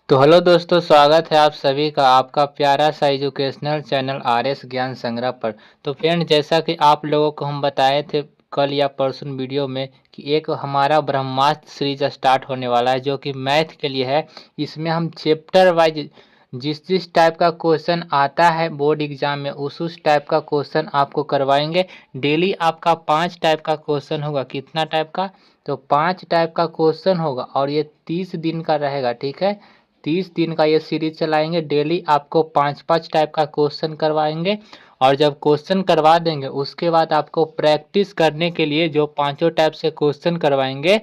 तो हेलो दोस्तों, स्वागत है आप सभी का आपका प्यारा सा एजुकेशनल चैनल आरएस ज्ञान संग्रह पर। तो फ्रेंड, जैसा कि आप लोगों को हम बताए थे कल या परसों वीडियो में कि एक हमारा ब्रह्मास्त्र सीरीज स्टार्ट होने वाला है जो कि मैथ के लिए है। इसमें हम चैप्टर वाइज जिस जिस टाइप का क्वेश्चन आता है बोर्ड एग्जाम में उस टाइप का क्वेश्चन आपको करवाएंगे। डेली आपका 5 टाइप का क्वेश्चन होगा। कितना टाइप का? तो 5 टाइप का क्वेश्चन होगा और ये 30 दिन का रहेगा। ठीक है, 30 दिन का ये सीरीज चलाएंगे। डेली आपको 5-5 टाइप का क्वेश्चन करवाएंगे और जब क्वेश्चन करवा देंगे उसके बाद आपको प्रैक्टिस करने के लिए जो पांचों टाइप से क्वेश्चन करवाएंगे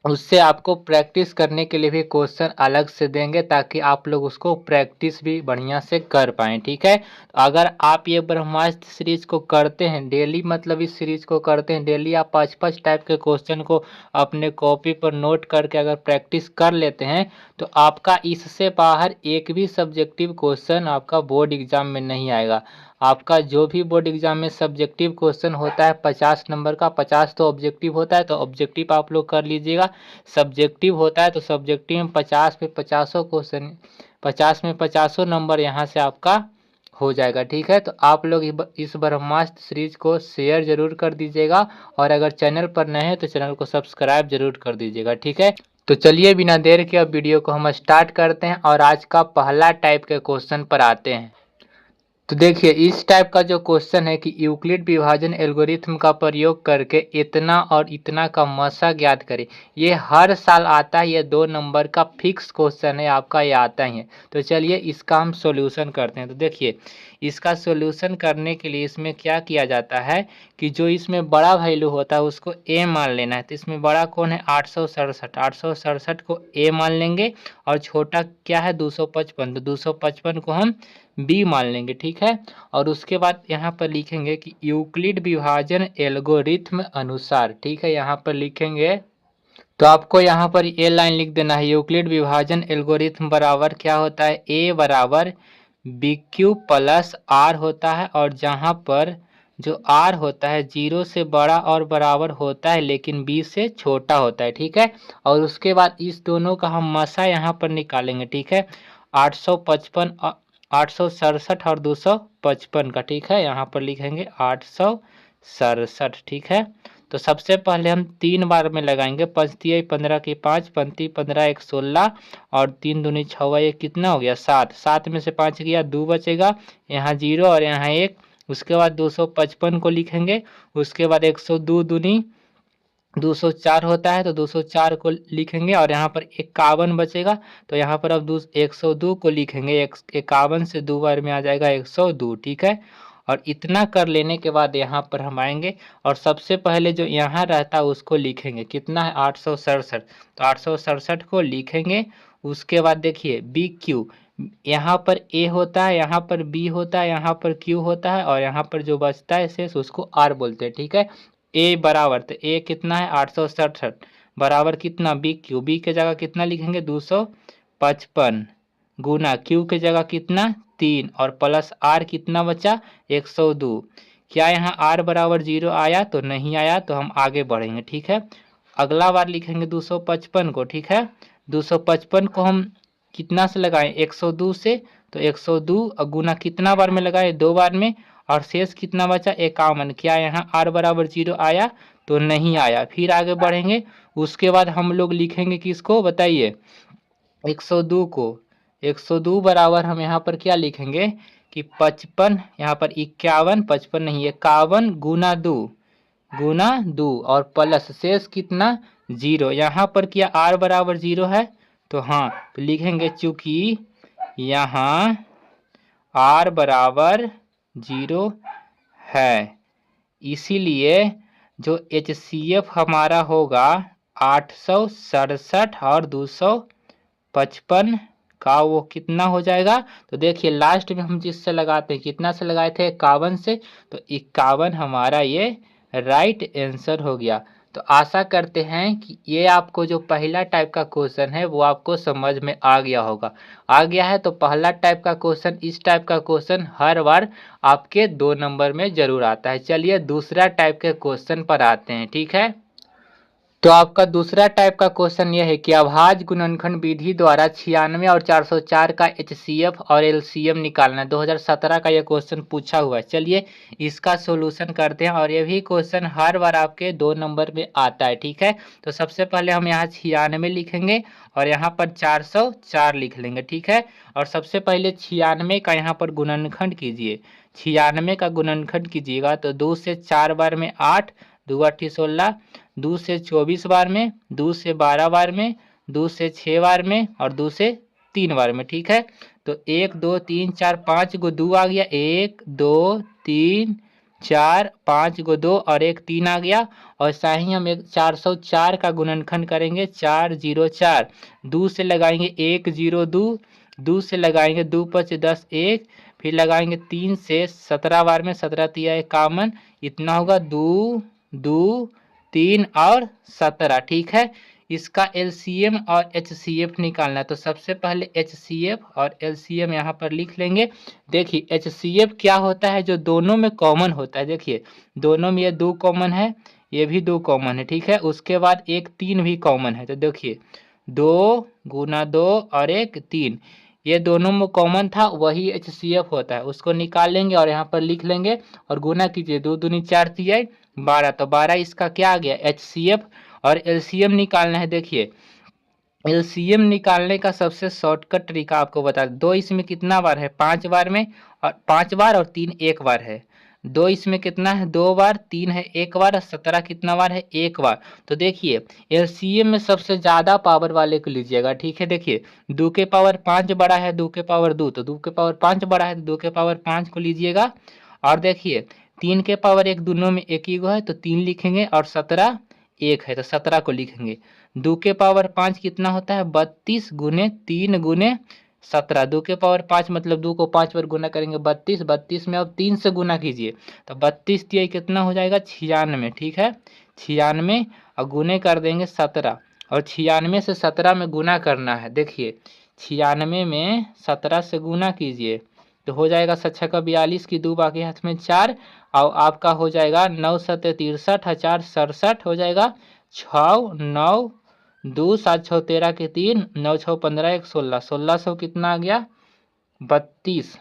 उससे आपको प्रैक्टिस करने के लिए भी क्वेश्चन अलग से देंगे ताकि आप लोग उसको प्रैक्टिस भी बढ़िया से कर पाएँ। ठीक है, तो अगर आप ये ब्रह्मास्त्र सीरीज को करते हैं डेली, मतलब इस सीरीज को करते हैं डेली, आप 5-5 टाइप के क्वेश्चन को अपने कॉपी पर नोट करके अगर प्रैक्टिस कर लेते हैं तो आपका इससे बाहर एक भी सब्जेक्टिव क्वेश्चन आपका बोर्ड एग्जाम में नहीं आएगा। आपका जो भी बोर्ड एग्जाम में सब्जेक्टिव क्वेश्चन होता है 50 नंबर का, 50 तो ऑब्जेक्टिव होता है, तो ऑब्जेक्टिव आप लोग कर लीजिएगा। सब्जेक्टिव होता है तो सब्जेक्टिव में 50 में 50 क्वेश्चन, 50 में 50 नंबर यहाँ से आपका हो जाएगा। ठीक है, तो आप लोग इस ब्रह्मास्त्र सीरीज को शेयर जरूर कर दीजिएगा और अगर चैनल पर नए हैं तो चैनल को सब्सक्राइब जरूर कर दीजिएगा। ठीक है, तो चलिए बिना देर के अब वीडियो को हम स्टार्ट करते हैं और आज का पहला टाइप के क्वेश्चन पर आते हैं। तो देखिए, इस टाइप का जो क्वेश्चन है कि यूक्लिड विभाजन एल्गोरिथम का प्रयोग करके इतना और इतना का मसा ज्ञात करें। ये हर साल आता है, ये 2 नंबर का फिक्स क्वेश्चन है आपका, ये आता ही है। तो चलिए इसका हम सॉल्यूशन करते हैं। तो देखिए, इसका सॉल्यूशन करने के लिए इसमें क्या किया जाता है कि जो इसमें बड़ा वैल्यू होता है उसको ए मान लेना है। तो इसमें बड़ा कौन है? 867, 867 को ए मान लेंगे और छोटा क्या है? 255, तो 255 को हम बी मान लेंगे। ठीक है, और उसके बाद यहाँ पर लिखेंगे कि यूक्लिड विभाजन एल्गोरिथम अनुसार। ठीक है, यहाँ पर लिखेंगे तो आपको यहाँ पर ये लाइन लिख देना है, यूक्लिड विभाजन एल्गोरिथम बराबर क्या होता है? ए बराबर बी क्यू प्लस आर होता है, और जहाँ पर जो आर होता है 0 से बड़ा और बराबर होता है लेकिन बी से छोटा होता है। ठीक है, और उसके बाद इस दोनों का हम मसा यहाँ पर निकालेंगे। ठीक है, 855, 867 और 255 का। ठीक है, यहाँ पर लिखेंगे 867। ठीक है, तो सबसे पहले हम 3 बार में लगाएंगे। 5 तिया 15 की 5, 5 15 1 16 और 3 दूनी 6, ये कितना हो गया? 7। 7 में से 5 गया 2 बचेगा, यहाँ 0 और यहाँ 1। उसके बाद 255 को लिखेंगे। उसके बाद 102 दूनी 204 होता है तो 204 को लिखेंगे और यहाँ पर 51 बचेगा। तो यहाँ पर अब 102 को लिखेंगे। 51 से 2 बार में आ जाएगा 102। ठीक है, और इतना कर लेने के बाद यहाँ पर हम आएंगे और सबसे पहले जो यहाँ रहता है उसको लिखेंगे। कितना है? 867। तो 867 को लिखेंगे। उसके बाद देखिए बी क्यू, यहाँ पर ए होता है, यहाँ पर बी होता है, यहाँ पर क्यू होता है और यहाँ पर जो बचता है शेष उसको आर बोलते हैं। ठीक है, ए बराबर, तो ए कितना है? 867 बराबर कितना? बी क्यू, बी के जगह कितना लिखेंगे? 255 गुना क्यू के जगह कितना? 3 और प्लस आर कितना बचा? 102। क्या यहाँ आर बराबर 0 आया? तो नहीं आया, तो हम आगे बढ़ेंगे। ठीक है, अगला बार लिखेंगे 255 को। ठीक है, 255 को हम कितना से लगाएं? 102 से, तो 102 गुना कितना बार में लगाए? 2 बार में, और शेष कितना बचा? 51। क्या यहाँ आर बराबर 0 आया? तो नहीं आया। फिर आगे बढ़ेंगे। उसके बाद हम लोग लिखेंगे किसको बताइए? 102 को। 102 बराबर हम यहाँ पर क्या लिखेंगे कि 55, यहाँ पर 51, 55 नहीं 51 गुना 2 और प्लस शेष कितना? 0। यहाँ पर क्या आर बराबर 0 है? तो हाँ, तो लिखेंगे चूंकि यहाँ आर बराबर 0 है इसीलिए जो HCF हमारा होगा 867 और 255 का वो कितना हो जाएगा? तो देखिए लास्ट में हम जिससे लगाते हैं, कितना से लगाए थे? 51 से, तो 51 हमारा ये राइट आंसर हो गया। तो आशा करते हैं कि ये आपको जो पहला टाइप का क्वेश्चन है वो आपको समझ में आ गया होगा। आ गया है तो पहला टाइप का क्वेश्चन, इस टाइप का क्वेश्चन हर बार आपके 2 नंबर में जरूर आता है। चलिए दूसरा टाइप के क्वेश्चन पर आते हैं। ठीक है, तो आपका दूसरा टाइप का क्वेश्चन यह है कि अभाज्य गुणनखंड विधि द्वारा 96 और 404 का एचसीएफ और एलसीएम निकालना है। 2017 का यह क्वेश्चन पूछा हुआ है। चलिए इसका सॉल्यूशन करते हैं और ये भी क्वेश्चन हर बार आपके 2 नंबर में आता है, ठीक है। तो सबसे पहले हम यहाँ 96 लिखेंगे और यहाँ पर 404 लिख लेंगे, ठीक है। और सबसे पहले 96 का यहाँ पर गुणनखंड कीजिए। 96 का गुणनखंड कीजिएगा तो 2 से 4 बार में 8, 2 8 16, 2 से 24 बार में, 2 से 12 बार में, 2 से 6 बार में और 2 से 3 बार में, ठीक है। तो 1 2 3 4 5 गो 2 आ गया, 1 2 3 4 5 गो 2 और 1 3 आ गया। और ऐसा ही हम एक 404 का गुणनखंड करेंगे, 4 0 4, 2 से लगाएंगे 1 0 2, 2 से लगाएंगे 2 5 10 1, फिर लगाएंगे 3 से 17 बार में, 17 तिया 1 कामन, इतना होगा 2 2 3 और 17, ठीक है। इसका एलसीएम और एचसीएफ निकालना है। तो सबसे पहले एचसीएफ और एलसीएम यहाँ पर लिख लेंगे। देखिए एचसीएफ क्या होता है, जो दोनों में कॉमन होता है। देखिए दोनों में ये 2 कॉमन है, ये भी 2 कॉमन है, ठीक है। उसके बाद एक 3 भी कॉमन है। तो देखिए 2 गुना 2 और एक 3, ये दोनों में कॉमन था, वही एचसीएफ होता है। उसको निकाल लेंगे और यहाँ पर लिख लेंगे और गुना कीजिए, 2 दूनी 4 तिया 12, तो 12 इसका क्या आ गया एचसीएफ। और एलसीएम निकालना है। देखिए एलसीएम निकालने का सबसे शॉर्टकट तरीका आपको बता दूं, 2 इसमें कितना बार है, 5 बार में, और 5 बार और 3 एक बार है। 2 इसमें कितना है, 2 बार, 3 है 1 बार और 17 कितना बार है, 1 बार। तो देखिए एलसीएम में सबसे ज्यादा पावर वाले को लीजिएगा, ठीक है। देखिए 2 के पावर 5 बड़ा है 2 के पावर 2, तो 2 के पावर 5 बड़ा है तो 2 के पावर 5 को लीजिएगा। और देखिए 3 के पावर 1 दोनों में एक ही गो है तो 3 लिखेंगे, और 17 1 है तो 17 को लिखेंगे। 2 के पावर 5 कितना होता है, 32 गुने 3 गुने 17, 2 के पावर 5 मतलब 2 को 5 पर गुना करेंगे 32, 32 में अब 3 से गुना कीजिए तो 32 तिया कितना हो जाएगा 96, ठीक है। 96 और गुने कर देंगे 17, और 96 से 17 में गुना करना है। देखिए 96 में 17 से गुना कीजिए तो हो जाएगा 7 6 का 42 की 2 बाकी हाथ में 4, और आपका हो जाएगा 9 7 63 4 67 हो जाएगा, 6 9 2 7 6 13 के 3, 9 6 15 1 16, 1600 कितना आ गया 32,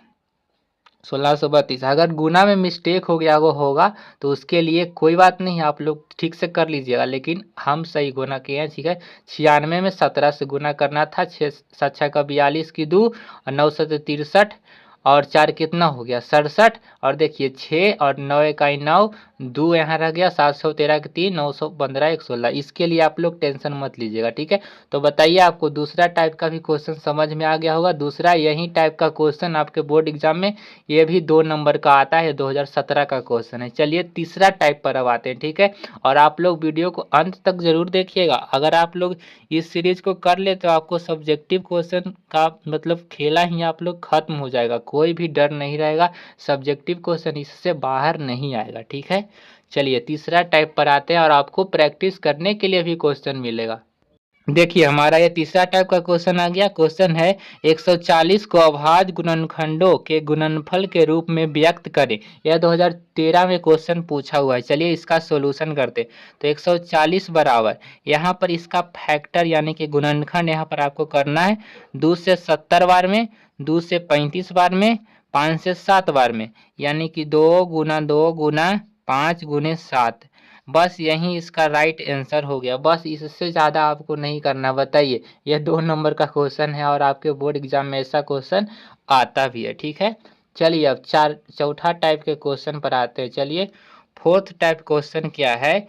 1632। अगर गुना में मिस्टेक हो गया वो होगा तो उसके लिए कोई बात नहीं, आप लोग ठीक से कर लीजिएगा, लेकिन हम सही गुना किए हैं, ठीक है। 96 में 17 से गुना करना था, 6 7 6 का 42 की 2 और 9 7 63 और 4 कितना हो गया 67, और देखिए 6 और 9 इकाई 9, 2 यहाँ रह गया, 713 के 3, 915 1 16। इसके लिए आप लोग टेंशन मत लीजिएगा, ठीक है। तो बताइए आपको दूसरा टाइप का भी क्वेश्चन समझ में आ गया होगा। दूसरा यही टाइप का क्वेश्चन आपके बोर्ड एग्जाम में ये भी 2 नंबर का आता है, 2017 का क्वेश्चन है। चलिए तीसरा टाइप पर अब आते हैं, ठीक है। और आप लोग वीडियो को अंत तक जरूर देखिएगा। अगर आप लोग इस सीरीज को कर ले तो आपको सब्जेक्टिव क्वेश्चन का मतलब खेला ही आप लोग खत्म हो जाएगा, कोई भी डर नहीं रहेगा, सब्जेक्टिव क्वेश्चन इससे बाहर नहीं आएगा, ठीक है। चलिए तीसरा टाइप पर आते हैं और आपको प्रैक्टिस करने के लिए भी क्वेश्चन मिलेगा। देखिए हमारा ये तीसरा टाइप का क्वेश्चन आ गया। क्वेश्चन है 140 को अभाज्य गुणनखंडों के गुणनफल के रूप में व्यक्त करें। यह 2013 में क्वेश्चन पूछा हुआ है। चलिए इसका सॉल्यूशन करते। तो 140 बराबर यहाँ पर इसका फैक्टर यानी कि गुणनखंड यहाँ पर आपको करना है 2 से 70 बार में, 2 से 35 बार में, 5 से 7 बार में, यानी कि 2 गुना 2 गुना 5 गुने 7। बस यही इसका राइट आंसर हो गया, बस इससे ज़्यादा आपको नहीं करना। बताइए यह 2 नंबर का क्वेश्चन है और आपके बोर्ड एग्जाम में ऐसा क्वेश्चन आता भी है, ठीक है। चलिए अब चौथा टाइप के क्वेश्चन पर आते हैं। चलिए फोर्थ टाइप क्वेश्चन क्या है।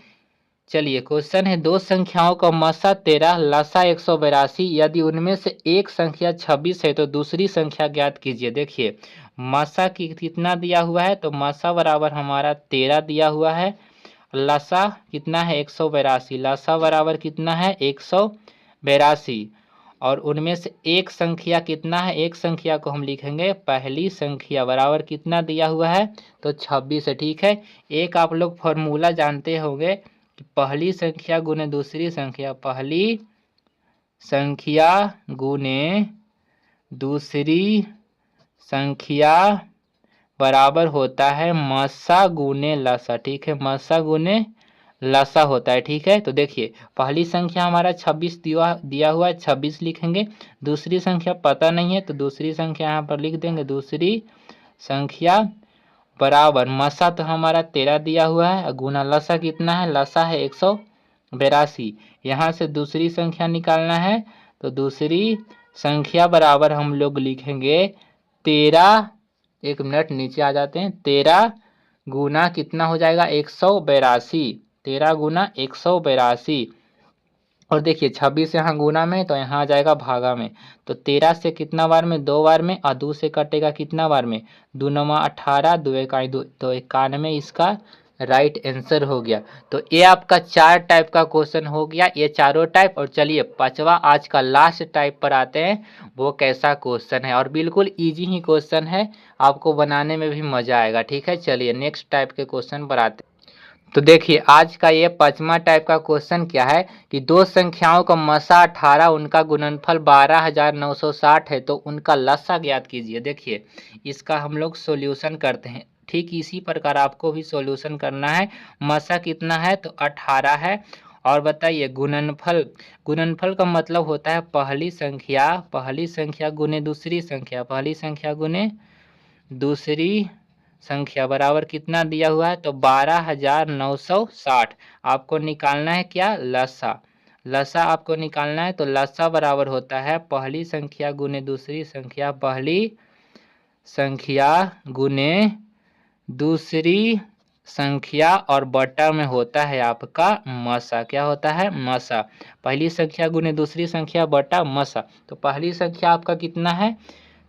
चलिए क्वेश्चन है 2 संख्याओं का मसा 13 लसा 182, यदि उनमें से एक संख्या 26 है तो दूसरी संख्या ज्ञात कीजिए। देखिए मसा की कितना दिया हुआ है, तो मसा बराबर हमारा 13 दिया हुआ है, लसा कितना है 182, लसा बराबर कितना है 182, और उनमें से एक संख्या कितना है, एक संख्या को हम लिखेंगे पहली संख्या बराबर कितना दिया हुआ है, तो 26 है, ठीक है। एक आप लोग फॉर्मूला जानते होंगे कि पहली संख्या गुने दूसरी संख्या, पहली संख्या गुने दूसरी संख्या बराबर होता है मसा गुने लसा, ठीक है, मसा गुने लसा होता है, ठीक है। तो देखिए पहली संख्या हमारा 26 दिया हुआ है, 26 लिखेंगे। दूसरी संख्या पता नहीं है तो दूसरी संख्या यहाँ पर लिख देंगे, दूसरी संख्या बराबर मसा तो हमारा 13 दिया हुआ है, गुना लसा कितना है, लसा है 182। यहाँ से दूसरी संख्या निकालना है तो दूसरी संख्या बराबर हम लोग लिखेंगे 13। एक मिनट नीचे आ जाते हैं। 13 गुना कितना हो जाएगा, 182। 13 गुना 182। और देखिए 26 यहाँ गुना में तो यहाँ आ जाएगा भागा में। तो 13 से कितना बार में, 2 बार में, और 2 से कटेगा कितना बार में, 2 9 18, 2 1 2, तो 91 इसका राइट आंसर हो गया। तो ये आपका 4 टाइप का क्वेश्चन हो गया, ये चारों टाइप। और चलिए पांचवा आज का लास्ट टाइप पर आते हैं, वो कैसा क्वेश्चन है, और बिल्कुल इजी ही क्वेश्चन है, आपको बनाने में भी मजा आएगा, ठीक है। चलिए नेक्स्ट टाइप के क्वेश्चन पर आते हैं। तो देखिए आज का ये पांचवा टाइप का क्वेश्चन क्या है कि दो संख्याओं का मसा 18, उनका गुणनफल 12,960 है, तो उनका लसा ज्ञात कीजिए। देखिए इसका हम लोग सॉल्यूशन करते हैं, ठीक इसी प्रकार आपको भी सॉल्यूशन करना है। मसा कितना है तो 18 है, और बताइए गुणनफल, गुणनफल का मतलब होता है पहली संख्या गुने दूसरी संख्या, पहली संख्या गुने दूसरी संख्या बराबर कितना दिया हुआ है तो 12,960। आपको निकालना है क्या, लसा। लसा आपको निकालना है तो लसा बराबर होता है पहली संख्या गुने दूसरी संख्या, पहली संख्या गुने दूसरी संख्या, और बटा में होता है आपका मसा। क्या होता है, मसा। पहली संख्या गुने दूसरी संख्या बटा मसा। तो पहली संख्या आपका कितना है,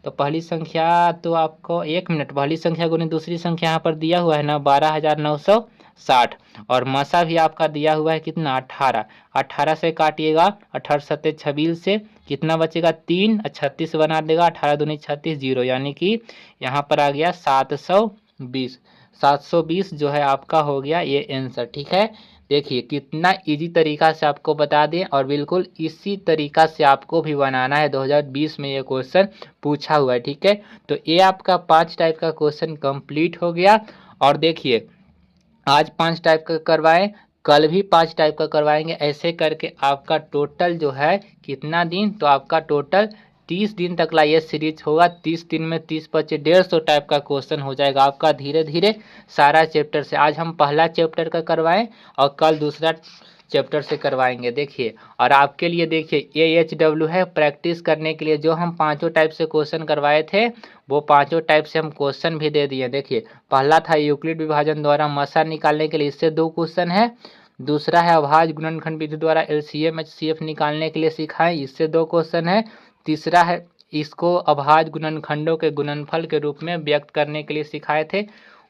तो पहली संख्या तो आपको, एक मिनट, पहली संख्या गुने दूसरी संख्या यहाँ पर दिया हुआ है ना 12,960, और मसा भी आपका दिया हुआ है कितना 18। 18 से काटिएगा, 18 सत्ते 26 से कितना बचेगा 3, 36 बना देगा, 18 दूनी 36, 0, यानी कि यहाँ पर आ गया 720। 720 जो है आपका हो गया ये आंसर, ठीक है। देखिए कितना इजी तरीका से आपको बता दें, और बिल्कुल इसी तरीका से आपको भी बनाना है। 2020 में ये क्वेश्चन पूछा हुआ है, ठीक है। तो ये आपका 5 टाइप का क्वेश्चन कंप्लीट हो गया। और देखिए आज 5 टाइप का करवाएं, कल भी 5 टाइप का करवाएंगे, ऐसे करके आपका टोटल जो है कितना दिन, तो आपका टोटल 30 दिन तक ला ये सीरीज होगा। 30 दिन में 30 बचे 150 टाइप का क्वेश्चन हो जाएगा आपका धीरे धीरे सारा चैप्टर से। आज हम पहला चैप्टर का करवाएं और कल दूसरा चैप्टर से करवाएंगे। देखिए और आपके लिए देखिए AHW है प्रैक्टिस करने के लिए, जो हम 5 टाइप से क्वेश्चन करवाए थे वो 5 टाइप से हम क्वेश्चन भी दे दिए। देखिए पहला था यूक्लिड विभाजन द्वारा मसा निकालने के लिए, इससे 2 क्वेश्चन है। दूसरा है अभाज्य गुणनखंड विधि द्वारा LCM HCF निकालने के लिए सिखाएं, इससे 2 क्वेश्चन है। तीसरा है इसको अभाज्य गुणनखंडों के गुणनफल के रूप में व्यक्त करने के लिए सिखाए थे,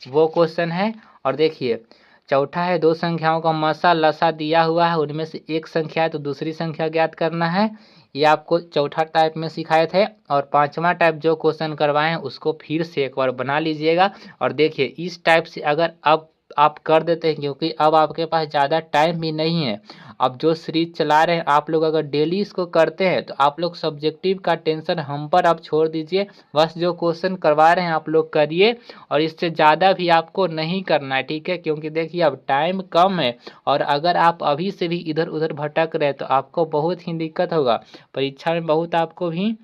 वो क्वेश्चन है। और देखिए चौथा है 2 संख्याओं का मसा लसा दिया हुआ है, उनमें से एक संख्या है तो दूसरी संख्या ज्ञात करना है, ये आपको चौथा टाइप में सिखाए थे। और 5वां टाइप जो क्वेश्चन करवाए हैं उसको फिर से एक बार बना लीजिएगा। और देखिए इस टाइप से अगर अब आप कर देते हैं, क्योंकि अब आपके पास ज़्यादा टाइम भी नहीं है, अब जो सीरीज चला रहे हैं आप लोग अगर डेली इसको करते हैं तो आप लोग सब्जेक्टिव का टेंशन हम पर आप छोड़ दीजिए, बस जो क्वेश्चन करवा रहे हैं आप लोग करिए, और इससे ज़्यादा भी आपको नहीं करना है, ठीक है। क्योंकि देखिए अब टाइम कम है, और अगर आप अभी से भी इधर उधर भटक रहे तो आपको बहुत ही दिक्कत होगा, परीक्षा में बहुत आपको भी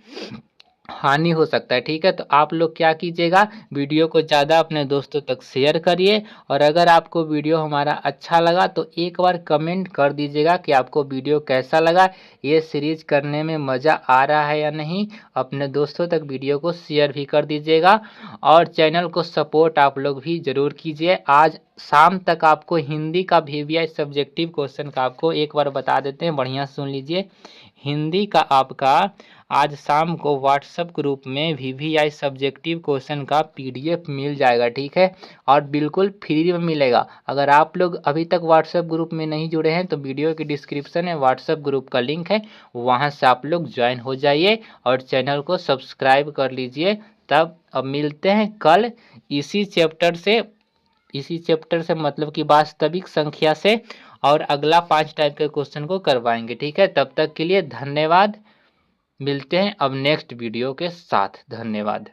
हानि हो सकता है, ठीक है। तो आप लोग क्या कीजिएगा, वीडियो को ज़्यादा अपने दोस्तों तक शेयर करिए, और अगर आपको वीडियो हमारा अच्छा लगा तो एक बार कमेंट कर दीजिएगा कि आपको वीडियो कैसा लगा, ये सीरीज करने में मज़ा आ रहा है या नहीं। अपने दोस्तों तक वीडियो को शेयर भी कर दीजिएगा, और चैनल को सपोर्ट आप लोग भी ज़रूर कीजिए। आज शाम तक आपको हिंदी का VVI सब्जेक्टिव क्वेश्चन का आपको एक बार बता देते हैं, बढ़िया सुन लीजिए। हिंदी का आपका आज शाम को व्हाट्सएप ग्रुप में VVI सब्जेक्टिव क्वेश्चन का PDF मिल जाएगा, ठीक है, और बिल्कुल फ्री में मिलेगा। अगर आप लोग अभी तक व्हाट्सएप ग्रुप में नहीं जुड़े हैं तो वीडियो की डिस्क्रिप्शन में व्हाट्सएप ग्रुप का लिंक है, वहां से आप लोग ज्वाइन हो जाइए और चैनल को सब्सक्राइब कर लीजिए। तब अब मिलते हैं कल इसी चैप्टर से मतलब कि वास्तविक संख्या से, और अगला 5 टाइप के क्वेश्चन को करवाएंगे, ठीक है। तब तक के लिए धन्यवाद, मिलते हैं अब नेक्स्ट वीडियो के साथ, धन्यवाद।